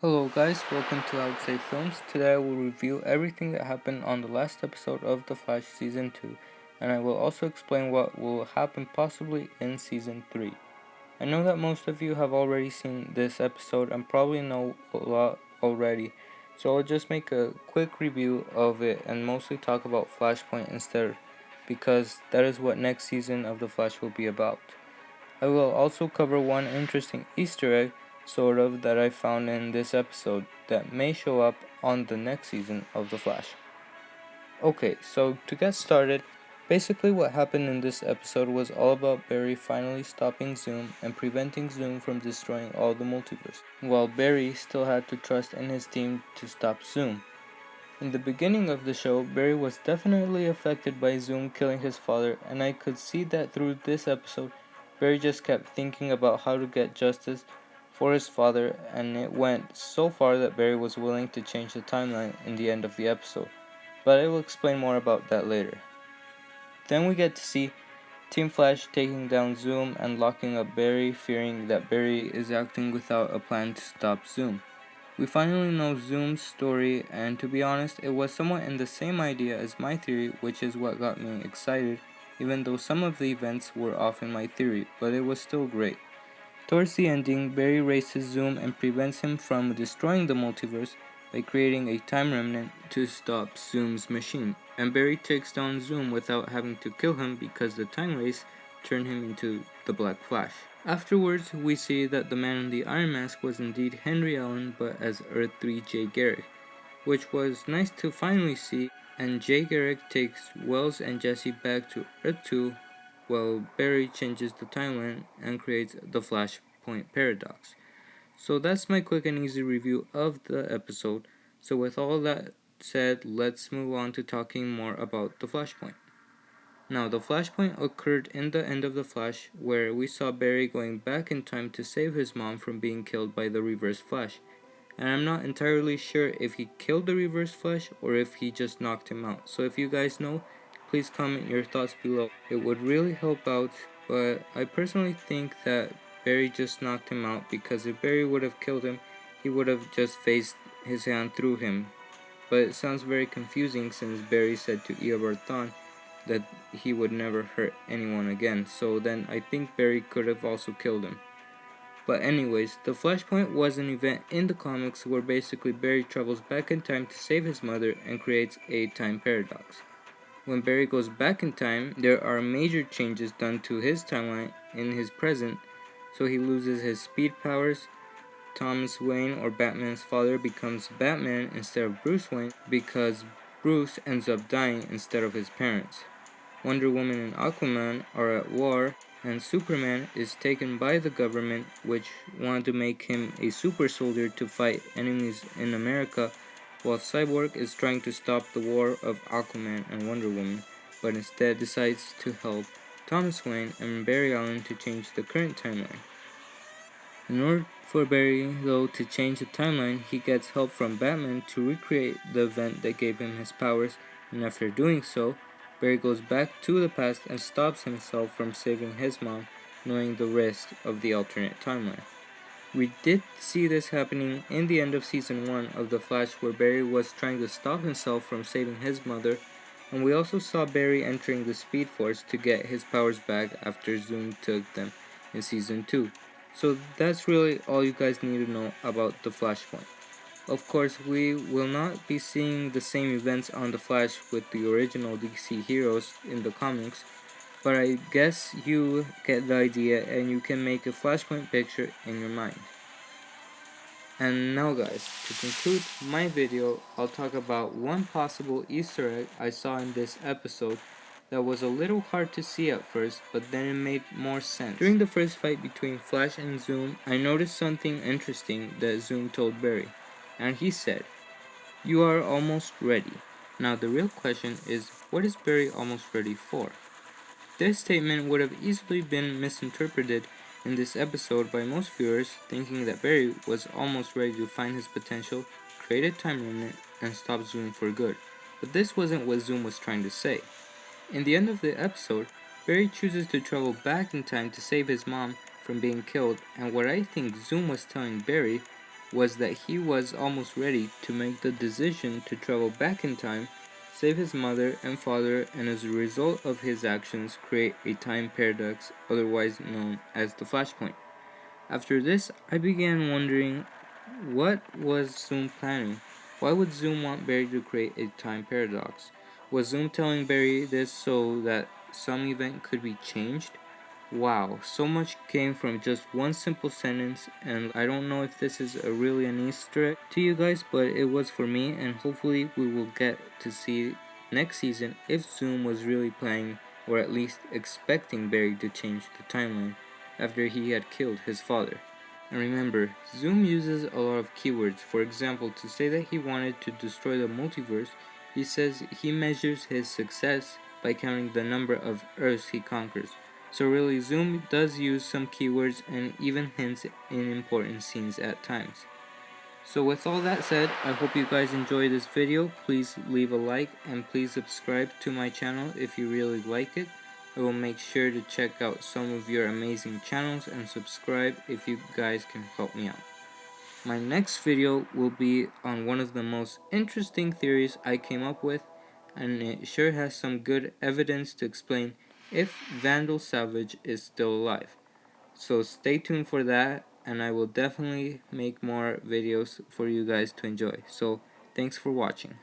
Hello guys, welcome to Alexei Films. Today I will review everything that happened on the last episode of The Flash Season 2, and I will also explain what will happen possibly in Season 3. I know that most of you have already seen this episode and probably know a lot already, so I'll just make a quick review of it and mostly talk about Flashpoint instead, because that is what next season of The Flash will be about. I will also cover one interesting Easter egg, sort of, that I found in this episode that may show up on the next season of The Flash. Okay, so to get started, basically what happened in this episode was all about Barry finally stopping Zoom and preventing Zoom from destroying all the multiverse, while Barry still had to trust in his team to stop Zoom. In the beginning of the show, Barry was definitely affected by Zoom killing his father, and I could see that through this episode. Barry just kept thinking about how to get justice for his father, and it went so far that Barry was willing to change the timeline in the end of the episode. But I will explain more about that later. Then we get to see Team Flash taking down Zoom and locking up Barry, fearing that Barry is acting without a plan to stop Zoom. We finally know Zoom's story, and to be honest, it was somewhat in the same idea as my theory, which is what got me excited, even though some of the events were off in my theory, but it was still great. Towards the ending, Barry races Zoom and prevents him from destroying the multiverse by creating a time remnant to stop Zoom's machine, and Barry takes down Zoom without having to kill him because the time race turned him into the Black Flash. Afterwards, we see that the man in the Iron Mask was indeed Henry Allen, but as Earth 3 Jay Garrick, which was nice to finally see, and Jay Garrick takes Wells and Jesse back to Earth 2 while Barry changes the timeline and creates the Flashpoint paradox. So that's my quick and easy review of the episode. So with all that said, let's move on to talking more about the Flashpoint. Now, the Flashpoint occurred in the end of The Flash, where we saw Barry going back in time to save his mom from being killed by the Reverse Flash. And I'm not entirely sure if he killed the Reverse Flash or if he just knocked him out. So if you guys know, please comment your thoughts below. It would really help out, but I personally think that Barry just knocked him out, because if Barry would have killed him, he would have just phased his hand through him. But it sounds very confusing since Barry said to Eobard Thawne that he would never hurt anyone again, so then I think Barry could have also killed him. But anyways, the Flashpoint was an event in the comics where basically Barry travels back in time to save his mother and creates a time paradox. When Barry goes back in time, there are major changes done to his timeline in his present, so he loses his speed powers. Thomas Wayne, or Batman's father, becomes Batman instead of Bruce Wayne because Bruce ends up dying instead of his parents. Wonder Woman and Aquaman are at war, and Superman is taken by the government, which wanted to make him a super soldier to fight enemies in America, while Cyborg is trying to stop the war of Aquaman and Wonder Woman, but instead decides to help Thomas Wayne and Barry Allen to change the current timeline. In order for Barry, though, to change the timeline, he gets help from Batman to recreate the event that gave him his powers, and after doing so, Barry goes back to the past and stops himself from saving his mom, knowing the risk of the alternate timeline. We did see this happening in the end of Season 1 of The Flash, where Barry was trying to stop himself from saving his mother, and we also saw Barry entering the Speed Force to get his powers back after Zoom took them in Season 2. So that's really all you guys need to know about the Flashpoint. Of course, we will not be seeing the same events on The Flash with the original DC heroes in the comics, but I guess you get the idea and you can make a Flashpoint picture in your mind. And now guys, to conclude my video, I'll talk about one possible Easter egg I saw in this episode that was a little hard to see at first, but then it made more sense. During the first fight between Flash and Zoom, I noticed something interesting that Zoom told Barry, and he said, "You are almost ready." Now the real question is, what is Barry almost ready for? This statement would have easily been misinterpreted in this episode by most viewers, thinking that Barry was almost ready to find his potential, create a time remnant, and stop Zoom for good. But this wasn't what Zoom was trying to say. In the end of the episode, Barry chooses to travel back in time to save his mom from being killed, and what I think Zoom was telling Barry was that he was almost ready to make the decision to travel back in time, save his mother and father, and as a result of his actions create a time paradox otherwise known as the Flashpoint. After this, I began wondering, what was Zoom planning? Why would Zoom want Barry to create a time paradox? Was Zoom telling Barry this so that some event could be changed? Wow, so much came from just one simple sentence, and I don't know if this is really an Easter egg to you guys, but it was for me, and hopefully we will get to see next season if Zoom was really planning, or at least expecting Barry to change the timeline after he had killed his father. And remember, Zoom uses a lot of keywords. For example, to say that he wanted to destroy the multiverse, he says he measures his success by counting the number of Earths he conquers. So really, Zoom does use some keywords and even hints in important scenes at times. So with all that said, I hope you guys enjoy this video. Please leave a like and please subscribe to my channel if you really like it. I will make sure to check out some of your amazing channels and subscribe if you guys can help me out. My next video will be on one of the most interesting theories I came up with, and it sure has some good evidence to explain if Vandal Savage is still alive. So stay tuned for that, and I will definitely make more videos for you guys to enjoy. So thanks for watching.